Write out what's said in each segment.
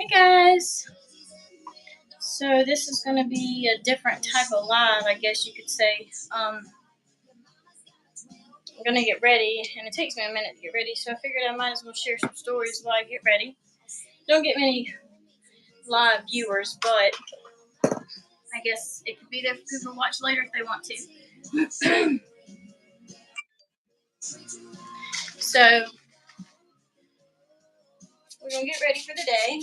Hey guys, so this is going to be a different type of live, I guess you could say. I'm going to get ready, and it takes me a minute to get ready, so I figured I might as well share some stories while I get ready. Don't get many live viewers, but I guess it could be there for people to watch later if they want to. So, we're going to get ready for the day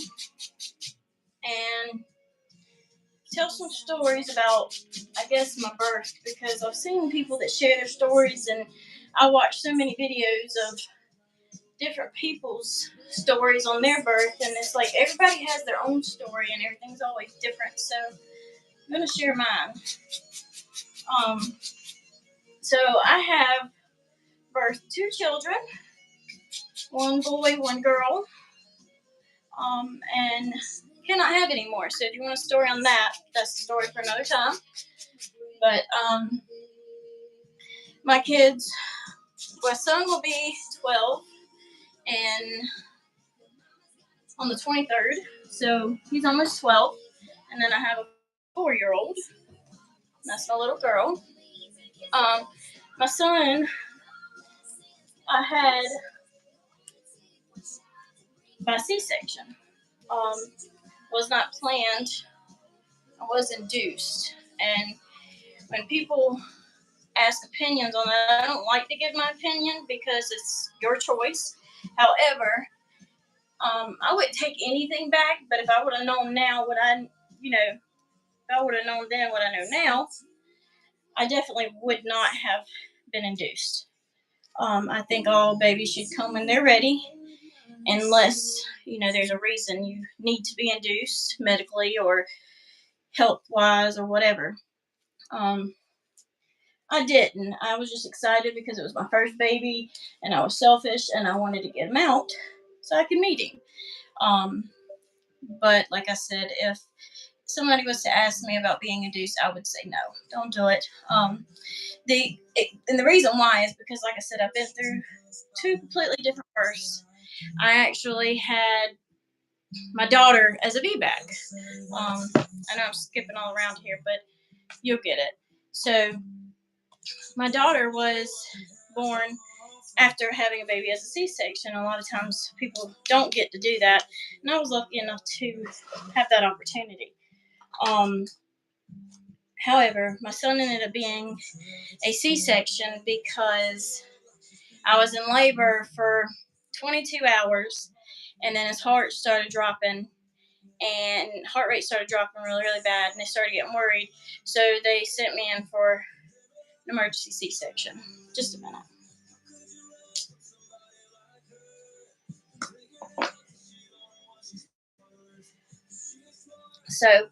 and tell some stories about, I guess, my birth, because I've seen people that share their stories, and I watch so many videos of different people's stories on their birth, and it's like everybody has their own story and everything's always different. So I'm going to share mine. So I have birthed two children, one boy, one girl, and cannot have any more. So if you want a story on that, that's a story for another time. But my kids, my son will be 12 and on the 23rd, so he's almost 12. And then I have a 4-year-old. That's my little girl. My son, I had by C-section. Was not planned. I was induced. And when people ask opinions on that, I don't like to give my opinion because it's your choice. However, I wouldn't take anything back. But if I would have known now what if I would have known then what I know now, I definitely would not have been induced. I think all babies should come when they're ready, unless there's a reason you need to be induced medically or health wise or whatever. I didn't. I was just excited because it was my first baby, and I was selfish, and I wanted to get him out so I could meet him. But like I said, if somebody was to ask me about being induced, I would say no, don't do it. And the reason why is because, like I said, I've been through two completely different births. I actually had my daughter as a Vback. I know I'm skipping all around here, but you'll get it. So my daughter was born after having a baby as a C-section. A lot of times people don't get to do that, and I was lucky enough to have that opportunity. However, my son ended up being a C-section because I was in labor for 22 hours, and then his heart started dropping, and heart rate started dropping really, really bad, and they started getting worried. So they sent me in for an emergency C-section. Just a minute. So,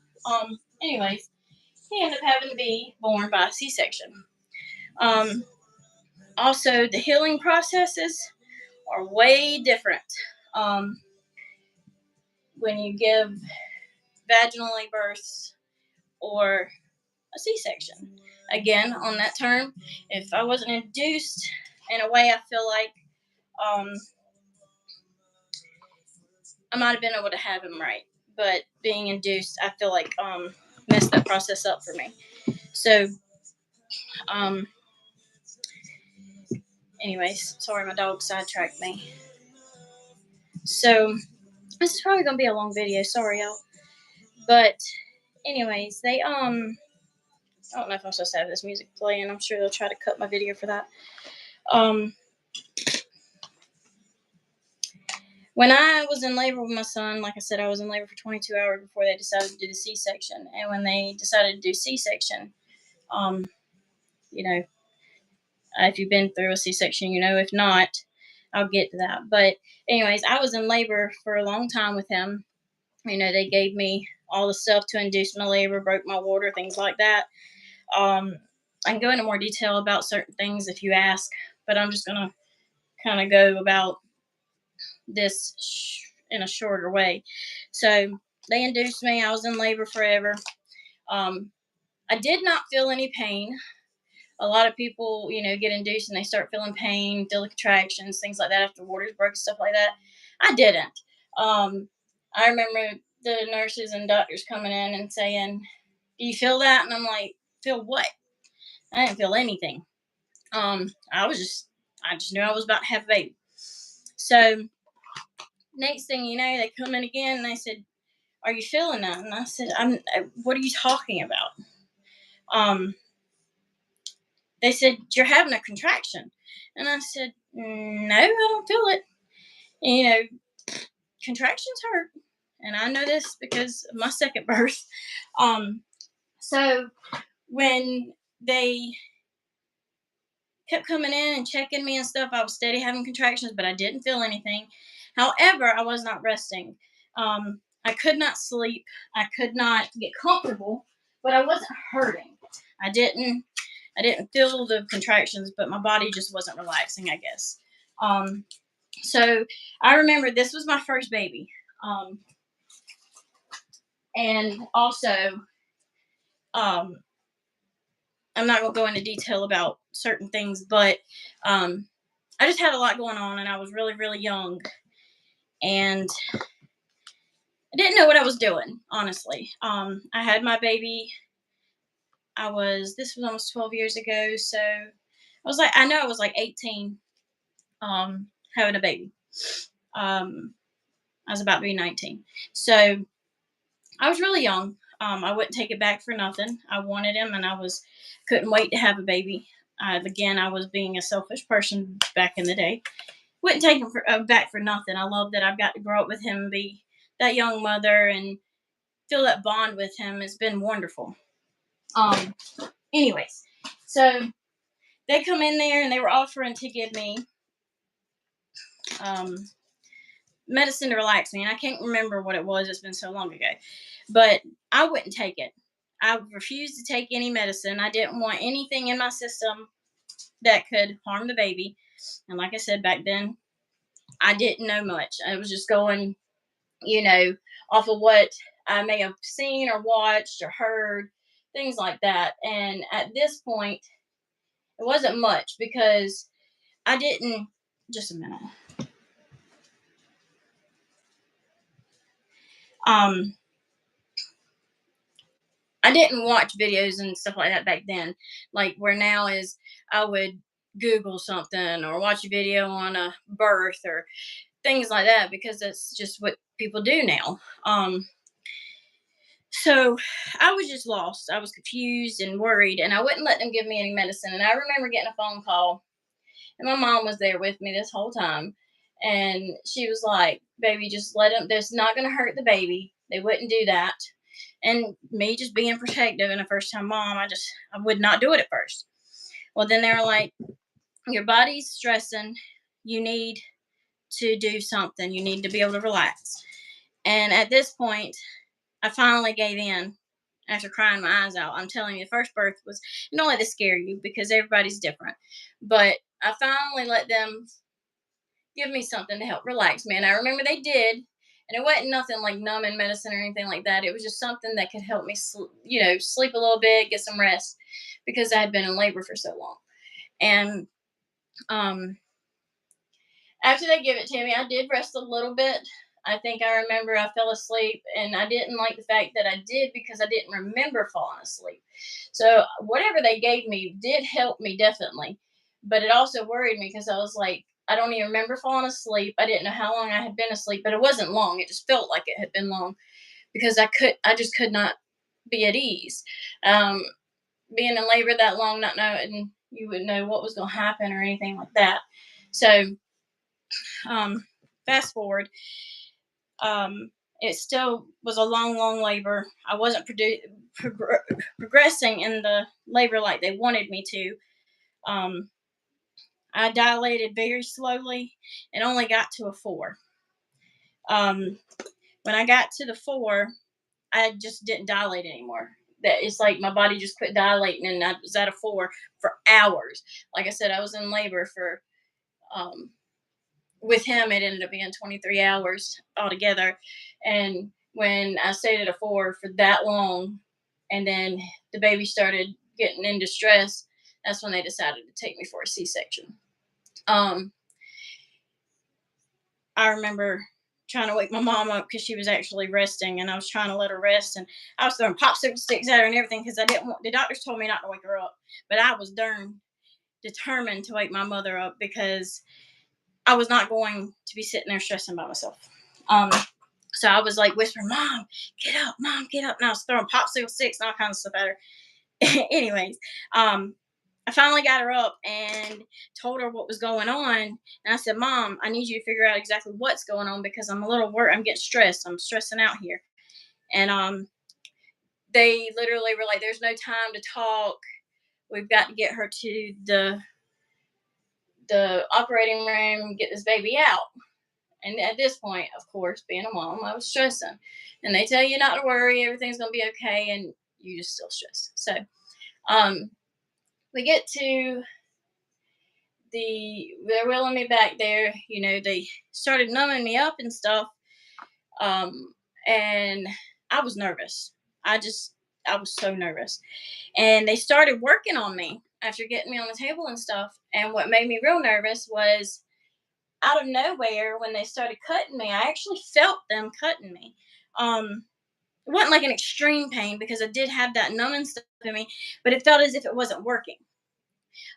anyways, he ended up having to be born by C-section. Also, the healing processes are way different. When you give vaginally births or a C-section. Again, on that term, if I wasn't induced in a way, I feel like I might have been able to have him right. But being induced, I feel like messed that process up for me. So, anyways, sorry, my dog sidetracked me. So, this is probably going to be a long video. Sorry, y'all. But, anyways, they, I don't know if I'm supposed to have this music playing. I'm sure they'll try to cut my video for that. When I was in labor with my son, like I said, I was in labor for 22 hours before they decided to do the C-section. And when they decided to do C-section, if you've been through a C-section, if not, I'll get to that. But anyways, I was in labor for a long time with him. They gave me all the stuff to induce my labor, broke my water, things like that. I can go into more detail about certain things if you ask, but I'm just going to kind of go about this in a shorter way. So they induced me. I was in labor forever. I did not feel any pain. A lot of people, get induced and they start feeling pain, feel the contractions, things like that after water's broke, stuff like that. I didn't. I remember the nurses and doctors coming in and saying, "Do you feel that?" And I'm like, "Feel what?" I didn't feel anything. I just knew I was about to have a baby. So next thing you know, they come in again and they said, "Are you feeling that?" And I said, What are you talking about?" Um, they said, "You're having a contraction," and I said, "No, I don't feel it." And, contractions hurt, and I know this because of my second birth. Um, so when they kept coming in and checking me and stuff, I was steady having contractions, but I didn't feel anything. However, I was not resting. I could not sleep. I could not get comfortable, but I wasn't hurting. I didn't. I didn't feel the contractions, but my body just wasn't relaxing, I guess. Um, so I remember this was my first baby. Um, and also, um, I'm not going to go into detail about certain things, but um, I just had a lot going on, and I was really, really young, and I didn't know what I was doing, honestly. I had my baby. This was almost 12 years ago, so I know I was like 18, having a baby. Um, I was about to be 19. So I was really young. I wouldn't take it back for nothing. I wanted him, and couldn't wait to have a baby. Again, I was being a selfish person back in the day. Wouldn't take him back for nothing. I love that I've got to grow up with him and be that young mother and feel that bond with him. It's been wonderful. Um, anyways, so they come in there and they were offering to give me um, medicine to relax me, and I can't remember what it was. It's been so long ago, but I wouldn't take it. I refused to take any medicine. I didn't want anything in my system that could harm the baby. And like I said, back then, I didn't know much. I was just going, you know, off of what I may have seen or watched or heard, things like that. And at this point, it wasn't much because I didn't. Just a minute. Um, I didn't watch videos and stuff like that back then. Like where now is, I would Google something or watch a video on a birth or things like that because that's just what people do now. So I was just lost. I was confused and worried, and I wouldn't let them give me any medicine. And I remember getting a phone call, and my mom was there with me this whole time. And she was like, "Baby, just let them, that's not going to hurt the baby. They wouldn't do that." And me just being protective and a first time mom, I would not do it at first. Well, then they were like, "Your body's stressing. You need to do something. You need to be able to relax." And at this point, I finally gave in after crying my eyes out. I'm telling you, the first birth was, don't let this scare you because everybody's different. But I finally let them give me something to help relax me. And I remember they did. And it wasn't nothing like numbing medicine or anything like that. It was just something that could help me, sleep a little bit, get some rest because I had been in labor for so long. And um, after they give it to me, I did rest a little bit. I think I remember I fell asleep, and I didn't like the fact that I did because I didn't remember falling asleep. So whatever they gave me did help me definitely, but it also worried me because I was like, I don't even remember falling asleep. I didn't know how long I had been asleep, but it wasn't long. It just felt like it had been long because I just could not be at ease. Um, Being in labor that long, not knowing you would know what was going to happen or anything like that. So fast forward, it still was a long, long labor. I wasn't progressing in the labor like they wanted me to. Um, I dilated very slowly and only got to a 4. Um, when I got to the 4, I just didn't dilate anymore. That it's like my body just quit dilating, and I was at a 4 for hours. Like I said, I was in labor for um, with him, it ended up being 23 hours altogether. And when I stayed at a 4 for that long, and then the baby started getting in distress, that's when they decided to take me for a C-section. Um, I remember trying to wake my mom up because she was actually resting, and I was trying to let her rest, and I was throwing popsicle sticks at her and everything because I didn't want. The doctors told me not to wake her up, but I was darn determined to wake my mother up because I was not going to be sitting there stressing by myself. Um, so I was like whispering, "Mom, get up! Mom, get up!" And I was throwing popsicle sticks and all kinds of stuff at her. Anyways, um, I finally got her up and told her what was going on. And I said, "Mom, I need you to figure out exactly what's going on because I'm a little worried. I'm getting stressed. I'm stressing out here." And they literally were like, "There's no time to talk. We've got to get her to the operating room, get this baby out." And at this point, of course, being a mom, I was stressing. And they tell you not to worry, everything's gonna be okay, and you just still stress. So um we get to they're wheeling me back there, they started numbing me up and stuff. Um and I was nervous. I was so nervous. And they started working on me after getting me on the table and stuff. And what made me real nervous was out of nowhere when they started cutting me, I actually felt them cutting me. It wasn't like an extreme pain because I did have that numbing stuff in me, but it felt as if it wasn't working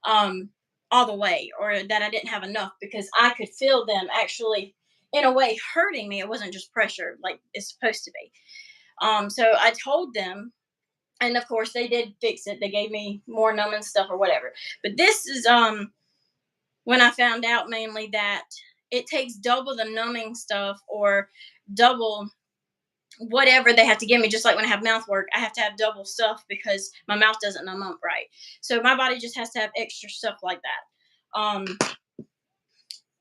um, all the way, or that I didn't have enough because I could feel them actually, in a way, hurting me. It wasn't just pressure like it's supposed to be. So I told them, and of course they did fix it. They gave me more numbing stuff or whatever. But this is when I found out mainly that it takes double the numbing stuff or double whatever they have to give me. Just like when I have mouth work, I have to have double stuff because my mouth doesn't numb up right. So my body just has to have extra stuff like that.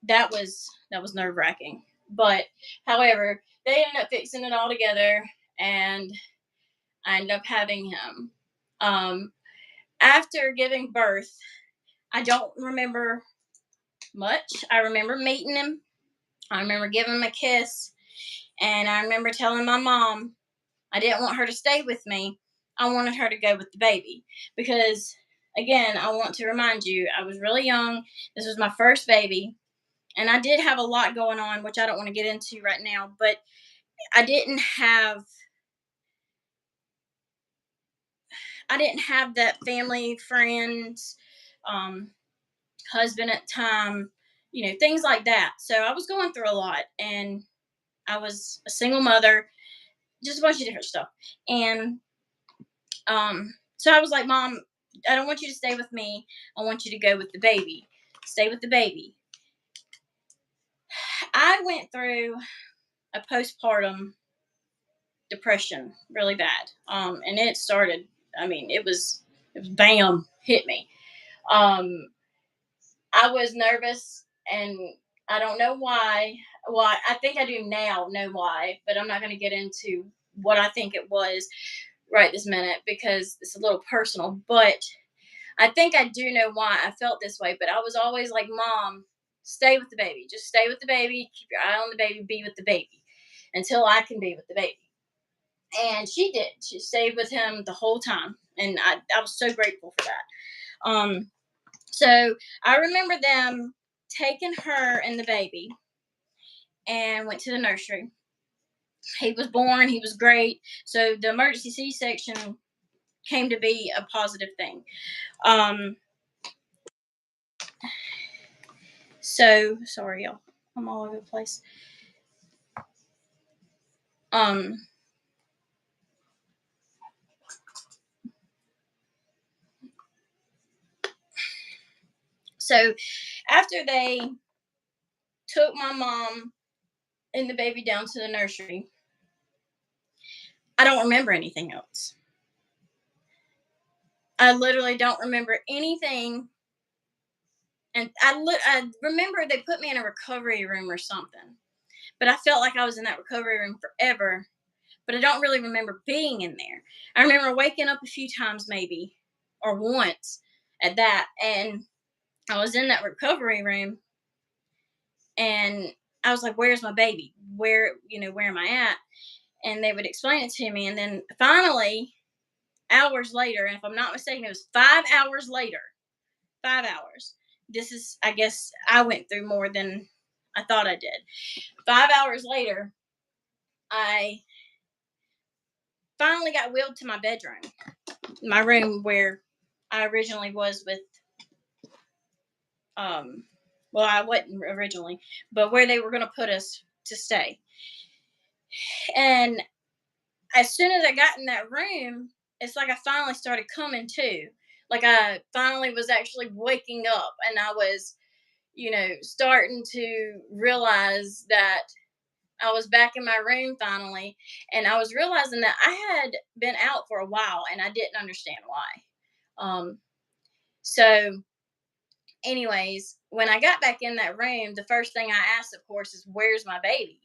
That was nerve wracking. But however, they ended up fixing it all together, and I ended up having him. Um, After giving birth, I don't remember much. I remember meeting him. I remember giving him a kiss, and I remember telling my mom I didn't want her to stay with me. I wanted her to go with the baby because, again, I want to remind you, I was really young. This was my first baby, and I did have a lot going on, which I don't want to get into right now. But I didn't have that family, friends, um, husband at the time, things like that. So I was going through a lot, and I was a single mother, just a bunch of different stuff. And so I was like, "Mom, I don't want you to stay with me. I want you to go with the baby. Stay with the baby." I went through a postpartum depression really bad. And it started, I mean, it was bam, hit me. Um, I was nervous, and I don't know why. Well, I think I do now know why, but I'm not going to get into what I think it was right this minute because it's a little personal. But I think I do know why I felt this way, but I was always like, "Mom, stay with the baby. Just stay with the baby. Keep your eye on the baby. Be with the baby until I can be with the baby." And she did. She stayed with him the whole time, and I was so grateful for that. So I remember them taking her and the baby and went to the nursery. He was born. He was great. So the emergency C-section came to be a positive thing. Um, so sorry, y'all. I'm all over the place. Um, so after they took my mom and the baby down to the nursery, I don't remember anything else. I literally don't remember anything. And I remember they put me in a recovery room or something, but I felt like I was in that recovery room forever. But I don't really remember being in there. I remember waking up a few times, maybe, or once at that, and I was in that recovery room, and I was like, "Where's my baby? Where am I at?" And they would explain it to me, and then finally, hours later, and if I'm not mistaken, it was 5 hours later. 5 hours. This is, I guess, I went through more than I thought I did. 5 hours later, I finally got wheeled to my bedroom, my room where I originally was with, well, I wasn't originally, but where they were going to put us to stay. And as soon as I got in that room, it's like I finally started coming to. Like I finally was actually waking up, and I was, starting to realize that I was back in my room finally, and I was realizing that I had been out for a while and I didn't understand why. So, anyways, when I got back in that room, the first thing I asked, of course, is where's my baby?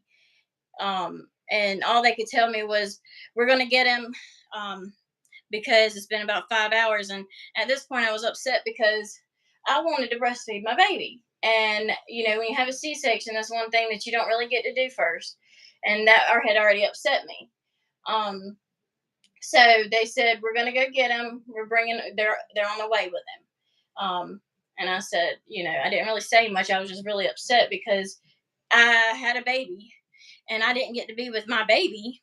And all they could tell me was, we're going to get him, because it's been about 5 hours. And at this point, I was upset because I wanted to breastfeed my baby. And, when you have a C-section, that's one thing that you don't really get to do first. And that had already upset me. So they said, we're going to go get him. They're on the way with him. And I said, I didn't really say much. I was just really upset because I had a baby and I didn't get to be with my baby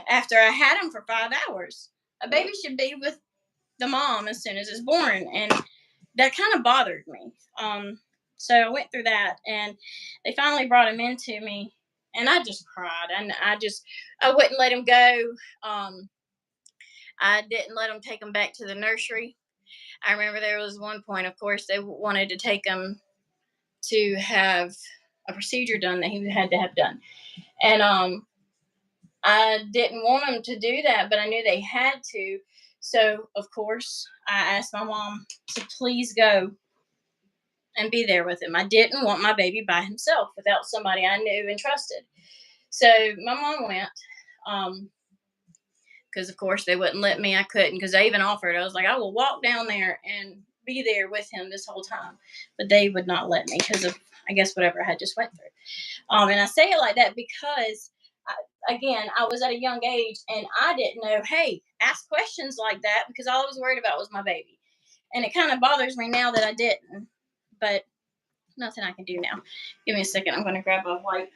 after I had him for 5 hours. A baby should be with the mom as soon as it's born, and that kind of bothered me. So I went through that, and they finally brought him into me, and I just cried, and I wouldn't let him go. I didn't let him take him back to the nursery. I remember there was one point, of course, they wanted to take him to have a procedure done that he had to have done, and I didn't want them to do that, but I knew they had to. So, of course, I asked my mom to please go and be there with him. I didn't want my baby by himself without somebody I knew and trusted. So, my mom went, because, of course, they wouldn't let me. I couldn't, because I even offered. I was like, I will walk down there and be there with him this whole time. But they would not let me because of, I guess, whatever I had just went through. And I say it like that because, again, I was at a young age and I didn't know, hey, ask questions like that, because all I was worried about was my baby. And it kind of bothers me now that I didn't, but nothing I can do now. Give me a second. I'm going to grab a wipe.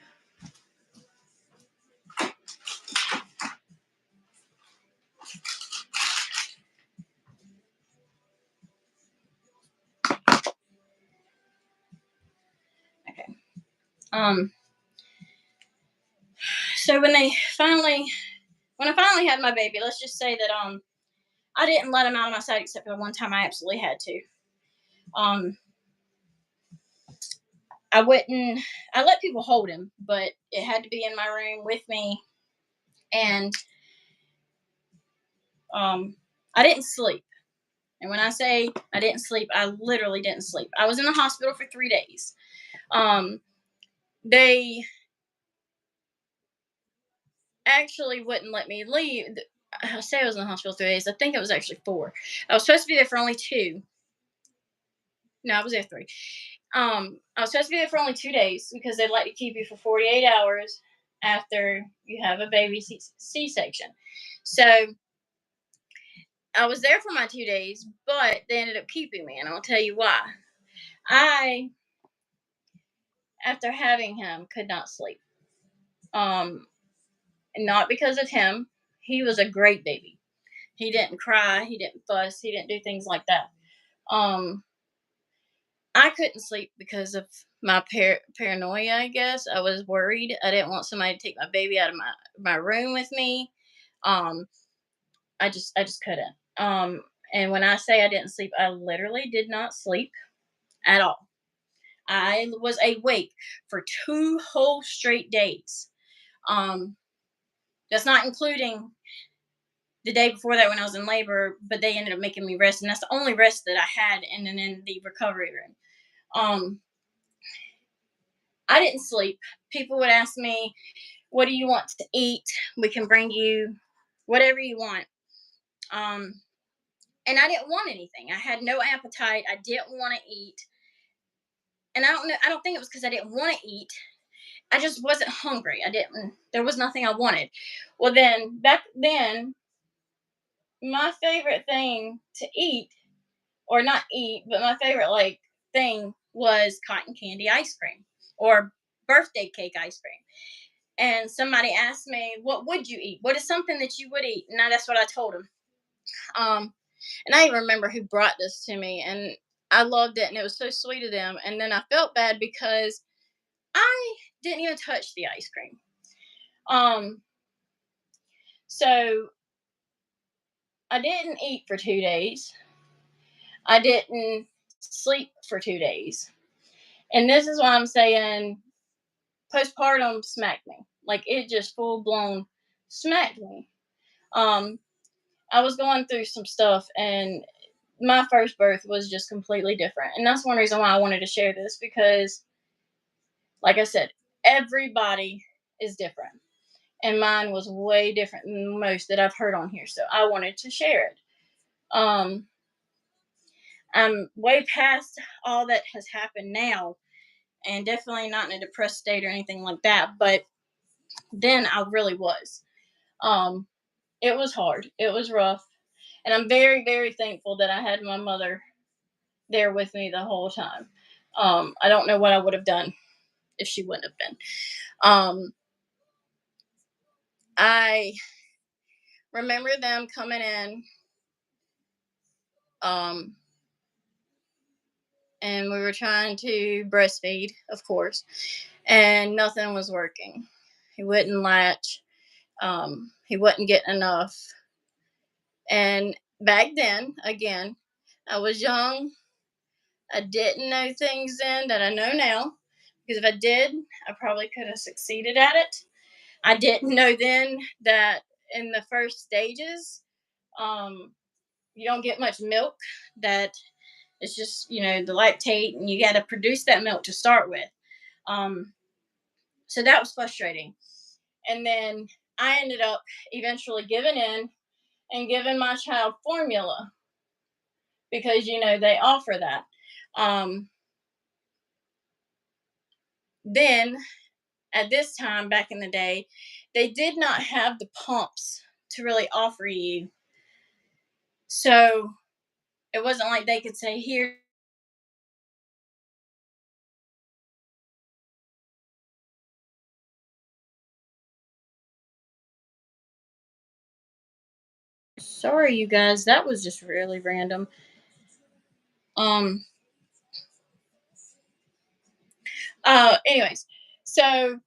Okay. So when I finally had my baby, let's just say that I didn't let him out of my sight except for the one time I absolutely had to. I wouldn't. I let people hold him, but it had to be in my room with me, and I didn't sleep. And when I say I didn't sleep, I literally didn't sleep. I was in the hospital for 3 days. They actually wouldn't let me leave. I say I was in the hospital 3 days. I think it was actually 4. I was supposed to be there for only 2. No, I was there 3. I was supposed to be there for only 2 days because they'd like to keep you for 48 hours after you have a baby C-section. So I was there for my 2 days, but they ended up keeping me, and I'll tell you why. I, after having him, could not sleep. Not because of him. He was a great baby. He didn't cry. He didn't fuss. He didn't do things like that. I couldn't sleep because of my paranoia, I guess. I was worried. I didn't want somebody to take my baby out of my room with me. I just couldn't. And when I say I didn't sleep, I literally did not sleep at all. I was awake for 2 whole straight days. That's not including the day before that when I was in labor, but they ended up making me rest, and that's the only rest that I had in the recovery room. I didn't sleep. People would ask me, what do you want to eat? We can bring you whatever you want. And I didn't want anything. I had no appetite. I didn't want to eat. And I don't know. I don't think it was because I didn't want to eat. I just wasn't hungry. There was nothing I wanted. Well, then, back then, my favorite thing to eat, or not eat, but my favorite, thing was cotton candy ice cream or birthday cake ice cream. And somebody asked me, what would you eat? What is something that you would eat? And that's what I told them. And I even remember who brought this to me, and I loved it, and it was so sweet of them. And then I felt bad because I didn't even touch the ice cream. So I didn't eat for 2 days. I didn't sleep for 2 days. And this is why I'm saying postpartum smacked me. Like, it just full blown smacked me. I was going through some stuff, and my first birth was just completely different. And that's one reason why I wanted to share this, because, like I said, everybody is different. And mine was way different than most that I've heard on here. So I wanted to share it. I'm way past all that has happened now, and definitely not in a depressed state or anything like that. But then I really was. It was hard. It was rough. And I'm very, very thankful that I had my mother there with me the whole time. I don't know what I would have done if she wouldn't have been. I remember them coming in, and we were trying to breastfeed, of course, and nothing was working. He wouldn't latch. He wasn't getting enough. And back then, again, I was young. I didn't know things then that I know now, because if I did, I probably could have succeeded at it. I didn't know then that in the first stages, you don't get much milk. That it's just, the lactate, and you got to produce that milk to start with. So that was frustrating. And then I ended up eventually giving in and giving my child formula, because, they offer that. Then at this time back in the day, they did not have the pumps to really offer you. So it wasn't like they could say, here. Sorry, you guys, that was just really random. Um, Anyways, so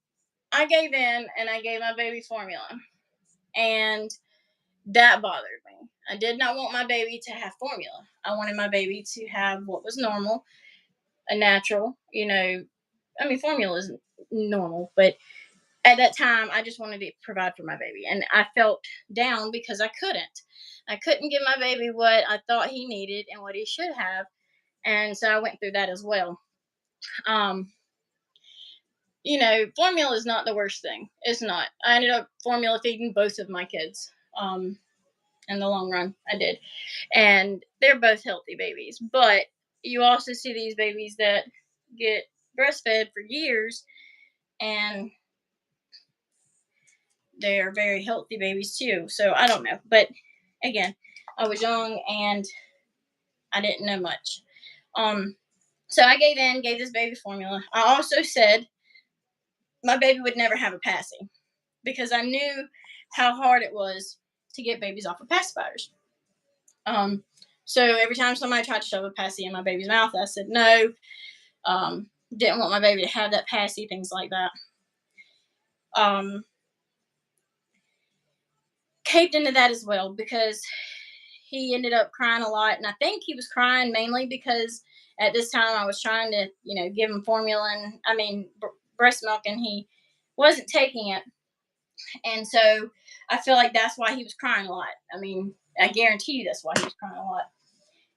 I gave in and I gave my baby formula, and that bothered me. I did not want my baby to have formula. I wanted my baby to have what was normal, a natural, formula is normal, but at that time, I just wanted to provide for my baby. And I felt down because I couldn't. I couldn't give my baby what I thought he needed and what he should have. And so I went through that as well. Um, Formula is not the worst thing. It's not. I ended up formula feeding both of my kids. In the long run, I did. And they're both healthy babies. But you also see these babies that get breastfed for years, and they're very healthy babies too. So I don't know. But again, I was young and I didn't know much. So I gave this baby formula. I also said my baby would never have a passy, because I knew how hard it was to get babies off of pacifiers. So every time somebody tried to shove a passy in my baby's mouth, I said no. Didn't want my baby to have that passy, things like that. Caved into that as well, because he ended up crying a lot, and I think he was crying mainly because at this time I was trying to, give him formula and breast milk, and he wasn't taking it, and so I feel like that's why he was crying a lot. I guarantee you that's why he was crying a lot,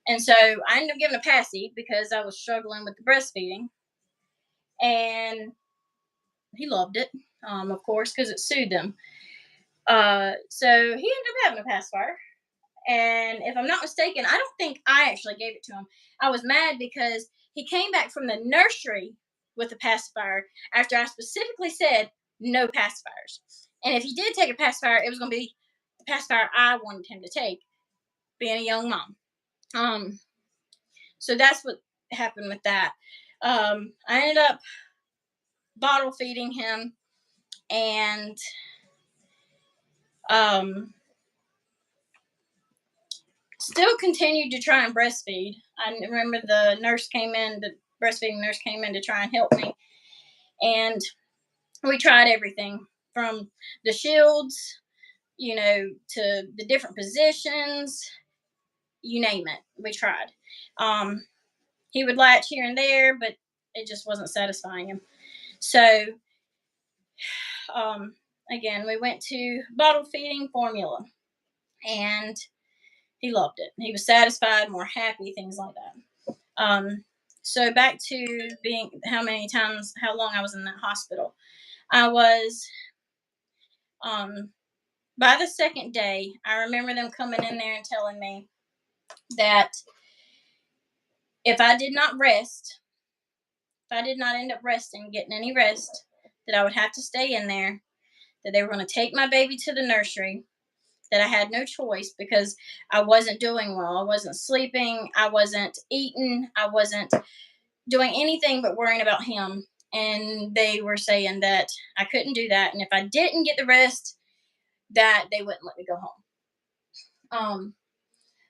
and so I ended up giving a passy because I was struggling with the breastfeeding, and he loved it, of course, because it soothed him. So he ended up having a pacifier. And if I'm not mistaken, I don't think I actually gave it to him. I was mad because he came back from the nursery with a pacifier after I specifically said no pacifiers. And if he did take a pacifier, it was going to be the pacifier I wanted him to take, being a young mom. So that's what happened with that. I ended up bottle feeding him, and still continued to try and breastfeed. I remember the breastfeeding nurse came in to try and help me, and we tried everything from the shields, to the different positions, you name it. We tried. He would latch here and there, but it just wasn't satisfying him. So, again, we went to bottle feeding formula, and he loved it. He was satisfied, more happy, things like that. So back to being how long I was in that hospital. I was, by the second day, I remember them coming in there and telling me that if I did not rest, if I did not end up resting, getting any rest, that I would have to stay in there, that they were going to take my baby to the nursery, that I had no choice because I wasn't doing well. I wasn't sleeping. I wasn't eating. I wasn't doing anything but worrying about him. And they were saying that I couldn't do that. And if I didn't get the rest, that they wouldn't let me go home.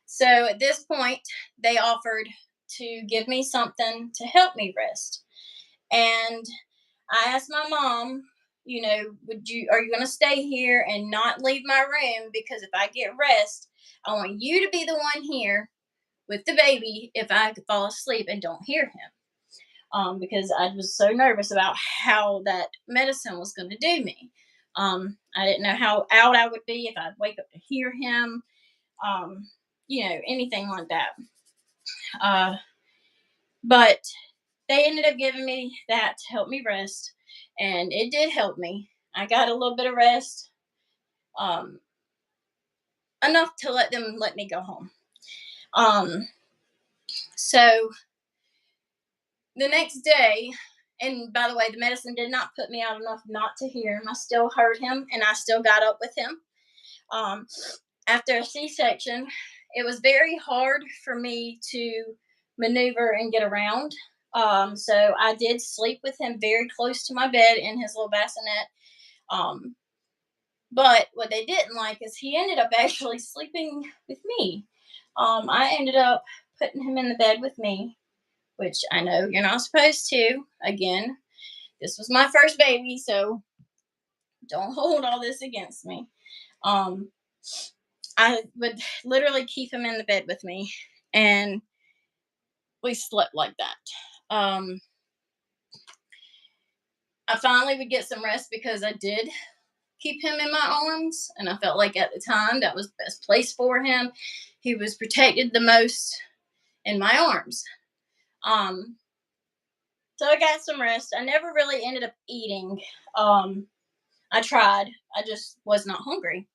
So at this point, they offered to give me something to help me rest. And I asked my mom, are you going to stay here and not leave my room? Because if I get rest, I want you to be the one here with the baby if I could fall asleep and don't hear him. Because I was so nervous about how that medicine was going to do me. I didn't know how out I would be if I'd wake up to hear him, anything like that. But they ended up giving me that to help me rest, and it did help me. I got a little bit of rest, enough to let me go home. So the next day, and by the way, the medicine did not put me out enough not to hear him. I still heard him, and I still got up with him. After a C-section, it was very hard for me to maneuver and get around. So I did sleep with him very close to my bed in his little bassinet. But what they didn't like is he ended up actually sleeping with me. I ended up putting him in the bed with me, which I know you're not supposed to. Again, this was my first baby, so don't hold all this against me. I would literally keep him in the bed with me, and we slept like that. I finally would get some rest because I did keep him in my arms, and I felt like at the time that was the best place for him. He was protected the most in my arms. So I got some rest. I never really ended up eating. I tried. I just was not hungry.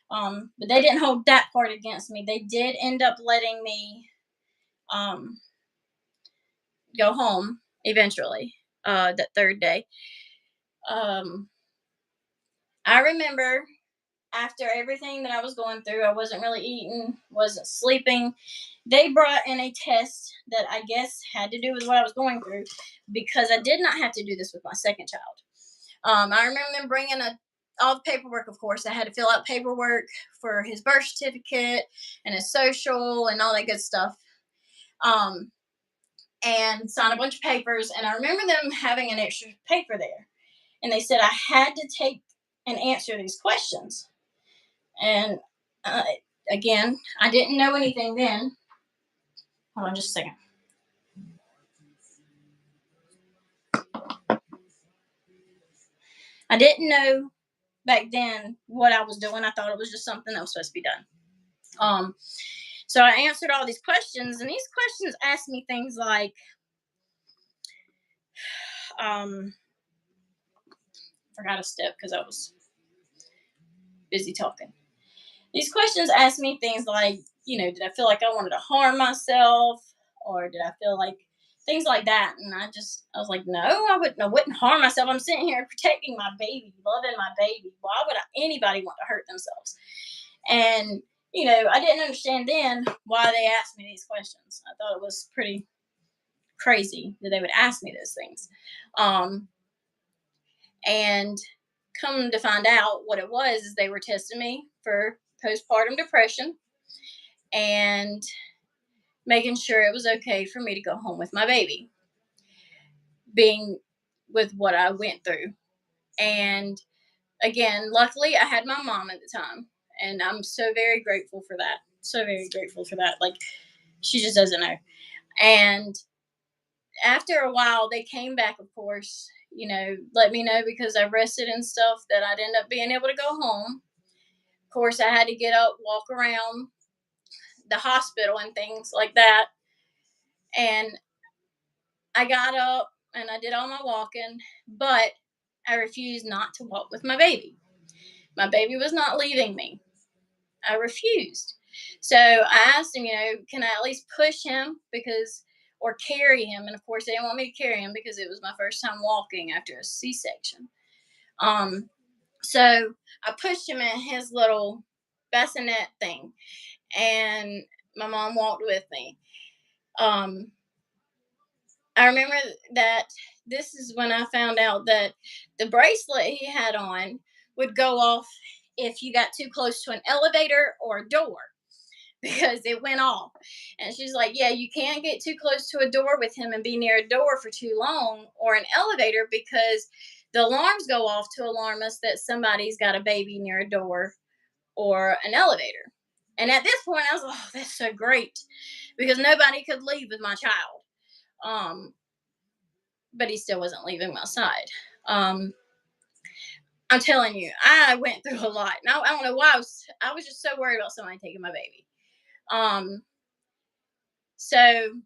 But they didn't hold that part against me. They did end up letting me go home eventually, that third day. I remember after everything that I was going through, I wasn't really eating, wasn't sleeping. They brought in a test that I guess had to do with what I was going through, because I did not have to do this with my second child. I remember them bringing all the paperwork, of course. I had to fill out paperwork for his birth certificate and his social and all that good stuff. And sign a bunch of papers. And I remember them having an extra paper there. And they said I had to take and answer these questions. And again, I didn't know anything then. Hold on just a second. I didn't know back then what I was doing. I thought it was just something that was supposed to be done. So I answered all these questions, and these questions asked me things like, forgot a step because I was busy talking. These questions asked me things like, did I feel like I wanted to harm myself, or did I feel like things like that? And I was like, no, I wouldn't harm myself. I'm sitting here protecting my baby, loving my baby. Why would anybody want to hurt themselves? And, I didn't understand then why they asked me these questions. I thought it was pretty crazy that they would ask me those things. And come to find out what it was is they were testing me for postpartum depression and making sure it was okay for me to go home with my baby, being with what I went through. And again, luckily I had my mom at the time, and I'm so very grateful for that. So very grateful for that. Like, she just doesn't know. And after a while, they came back, of course, let me know because I rested and stuff that I'd end up being able to go home. Of course, I had to get up, walk around the hospital and things like that. And I got up and I did all my walking, but I refused not to walk with my baby. My baby was not leaving me. I refused. So I asked him, can I at least push him or carry him? And of course, they didn't want me to carry him because it was my first time walking after a C-section. So I pushed him in his little bassinet thing, and my mom walked with me. I remember that this is when I found out that the bracelet he had on would go off if you got too close to an elevator or a door, because it went off. And she's like, yeah, you can't get too close to a door with him and be near a door for too long, or an elevator, because the alarms go off to alarm us that somebody's got a baby near a door or an elevator. And at this point, I was like, oh, that's so great, because nobody could leave with my child. But he still wasn't leaving my side. I'm telling you, I went through a lot. Now, I don't know why I was just so worried about somebody taking my baby. So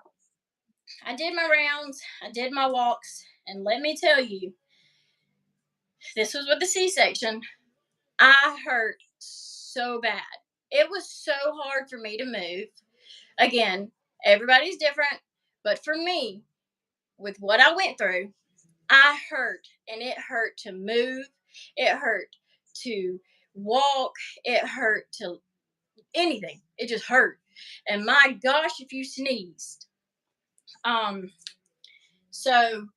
I did my rounds, I did my walks, and let me tell you, this was with the C-section. I hurt so bad. It was so hard for me to move. Again, everybody's different, but for me, with what I went through, I hurt, and it hurt to move. It hurt to walk. It hurt to anything. It just hurt. And my gosh, if you sneezed. So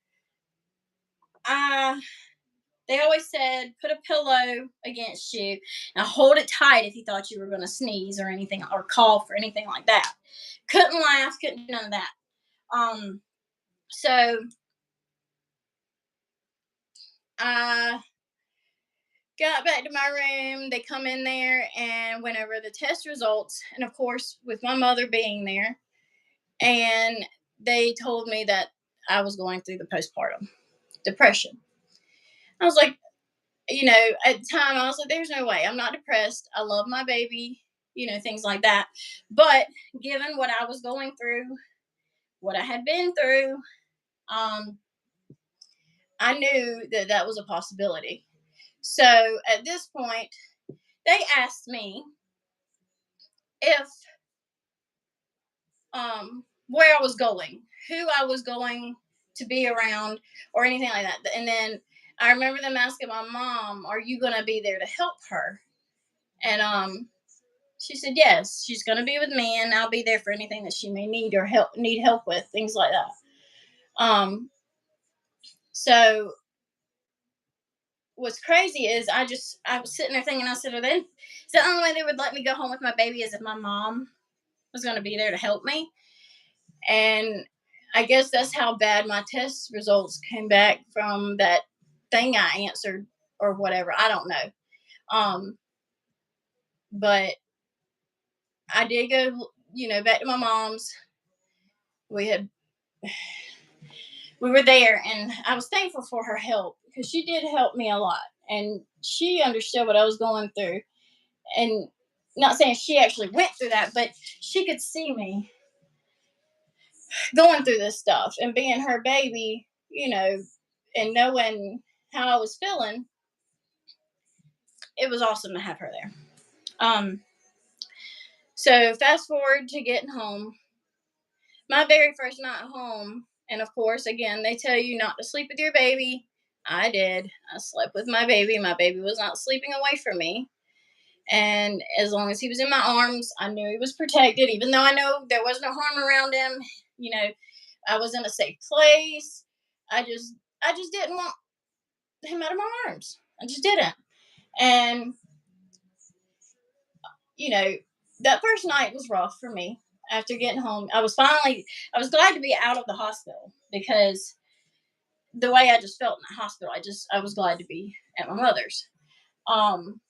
they always said, put a pillow against you and hold it tight if you thought you were going to sneeze or anything, or cough or anything like that. Couldn't laugh, couldn't do none of that. So I got back to my room. They come in there and went over the test results. And of course, with my mother being there, and they told me that I was going through the postpartum depression. I was like, at the time, I was like, there's no way. I'm not depressed. I love my baby, things like that. But given what I was going through, what I had been through, I knew that that was a possibility. So at this point, they asked me if where I was going, who I was going to be around, or anything like that. And then I remember them asking my mom, "Are you going to be there to help her?" And she said, "Yes, she's going to be with me, and I'll be there for anything that she may need or need help with, things like that." So what's crazy is I was sitting there thinking, I said, "Is the only way they would let me go home with my baby is if my mom was going to be there to help me?" And I guess that's how bad my test results came back from that thing I answered or whatever. I don't know. But I did go, back to my mom's. We had we were there, and I was thankful for her help because she did help me a lot, and she understood what I was going through. And not saying she actually went through that, but she could see me going through this stuff and being her baby, and knowing how I was feeling. It was awesome to have her there. So fast forward to getting home, my very first night home, and of course, again, they tell you not to sleep with your baby. I did. I slept with my baby. My baby was not sleeping away from me. And as long as he was in my arms, I knew he was protected, even though I know there was no harm around him. You know, I was in a safe place. I just didn't want him out of my arms. I just didn't. And you know, that first night was rough for me. After getting home, I was glad to be out of the hospital, because the way I just felt in the hospital, I was glad to be at my mother's. Um,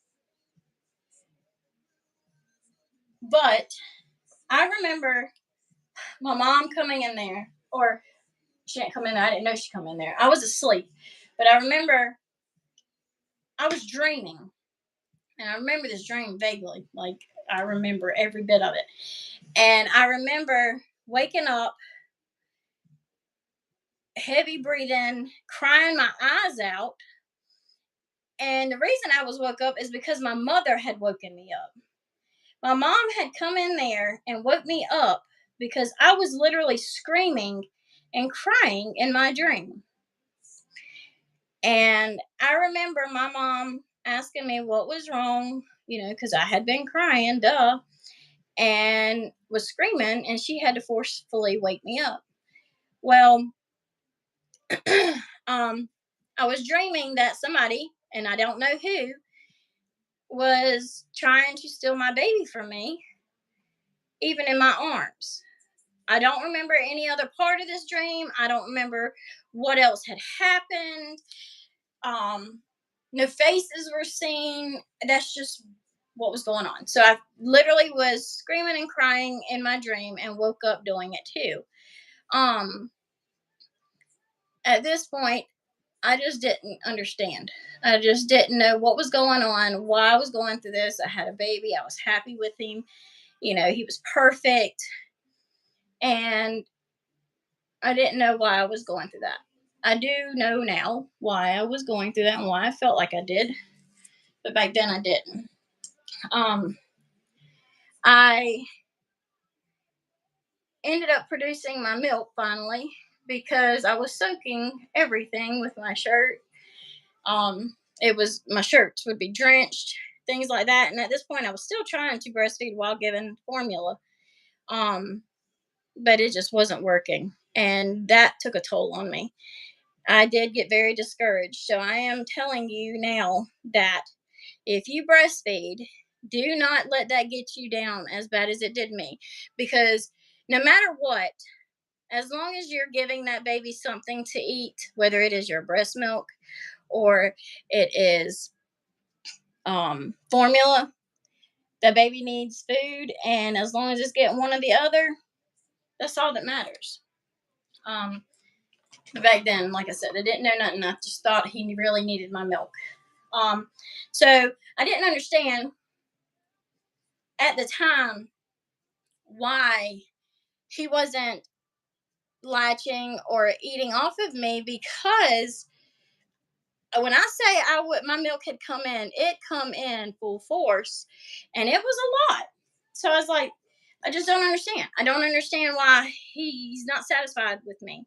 but I remember my mom coming in there, or she didn't come in there. I didn't know she come in there. I was asleep, but I remember I was dreaming, and I remember this dream vaguely. Like, I remember every bit of it, and I remember waking up, heavy breathing, crying my eyes out. And the reason I was woke up is because my mother had woken me up. My mom had come in there and woke me up because I was literally screaming and crying in my dream. And I remember my mom asking me what was wrong, because I had been crying, duh, and was screaming, and she had to forcefully wake me up. Well, um, I was dreaming that somebody, and I don't know who, was trying to steal my baby from me, even in my arms. I don't remember any other part of this dream. I don't remember what else had happened. No faces were seen. That's just what was going on. So I literally was screaming and crying in my dream and woke up doing it too. Um, at this point, I just didn't understand. I just didn't know what was going on, why I was going through this. I had a baby. I was happy with him. He was perfect. And I didn't know why I was going through that. I do know now why I was going through that and why I felt like I did. But back then I didn't. I ended up producing my milk finally because I was soaking everything with my shirt. It was my shirts would be drenched, things like that. And at this point, I was still trying to breastfeed while giving formula, um, but it just wasn't working, and that took a toll on me. I did get very discouraged. So I am telling you now that if you breastfeed, do not let that get you down as bad as it did me, because no matter what, as long as you're giving that baby something to eat, whether it is your breast milk or it is formula, the baby needs food, and as long as it's getting one or the other, that's all that matters. Back then, like I said, I didn't know nothing. I just thought he really needed my milk. So I didn't understand at the time why he wasn't latching or eating off of me, because when I say my milk had come in, it come in full force, and it was a lot. So I was like, I just don't understand. I don't understand why he's not satisfied with me.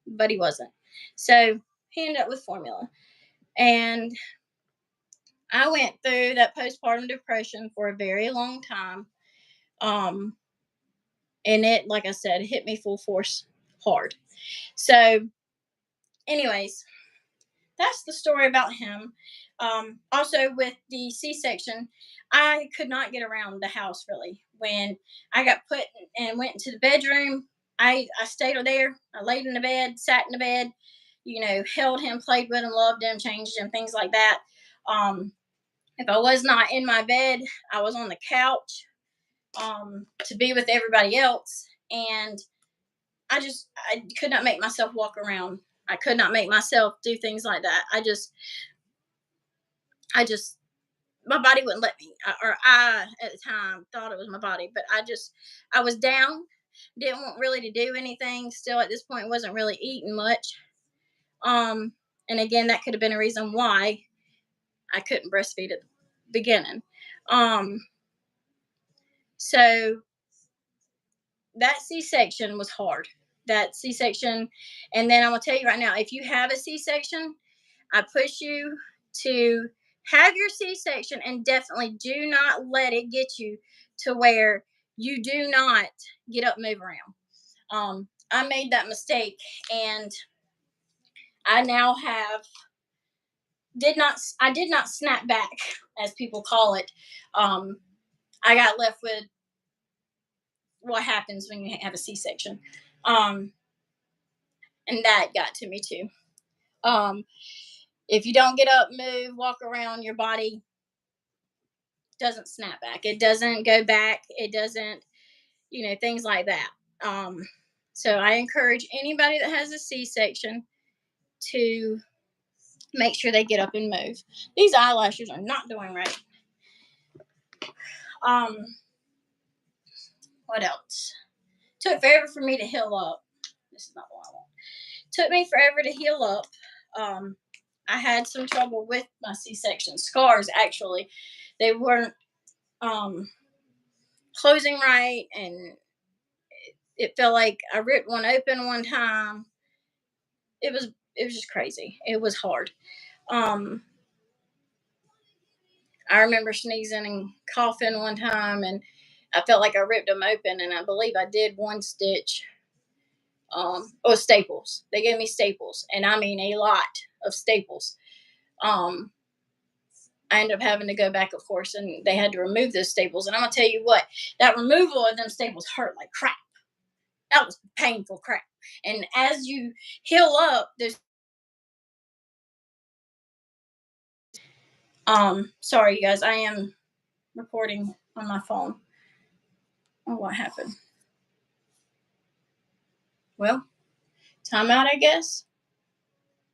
But he wasn't. So he ended up with formula, and I went through that postpartum depression for a very long time. Um, and it, like I said, hit me full force hard. So, anyways, that's the story about him. Also, with the C-section, I could not get around the house really. When I got put and went into the bedroom, I stayed there. I laid in the bed, sat in the bed, held him, played with him, loved him, changed him, things like that. If I was not in my bed, I was on the couch to be with everybody else. And I could not make myself walk around. I could not make myself do things like that. I just, my body wouldn't let me, or I at the time thought it was my body, but I was down, didn't want really to do anything. Still at this point, wasn't really eating much. Um, and again, that could have been a reason why I couldn't breastfeed at the beginning. Um, so that C-section was hard. That C-section, and then I'm gonna tell you right now, if you have a C-section, I push you to have your C-section, and definitely do not let it get you to where you do not get up and move around. I made that mistake, and I now I did not snap back, as people call it. Um, I got left with what happens when you have a C-section. Um, and that got to me too. If you don't get up, move, walk around, your body doesn't snap back. It doesn't go back. It doesn't, things like that. So I encourage anybody that has a C-section to make sure they get up and move. These eyelashes are not doing right. Um, what else? Took forever for me to heal up. This is not what I want. Took me forever to heal up. I had some trouble with my C-section scars. Actually, they weren't closing right, and it felt like I ripped one open one time. It was just crazy. It was hard. I remember sneezing and coughing one time, and I felt like I ripped them open, and I believe I did one stitch. Staples. They gave me staples, and I mean a lot of staples. I ended up having to go back, of course, and they had to remove those staples. And I'm gonna tell you what, that removal of them staples hurt like crap. That was painful crap. And as you heal up, there's sorry you guys, I am recording on my phone. Oh, what happened? Well, timeout, I guess.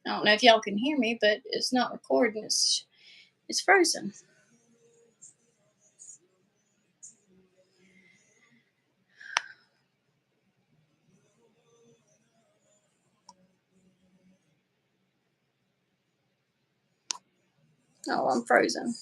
I don't know if y'all can hear me, but it's not recording. It's frozen. Oh, I'm frozen.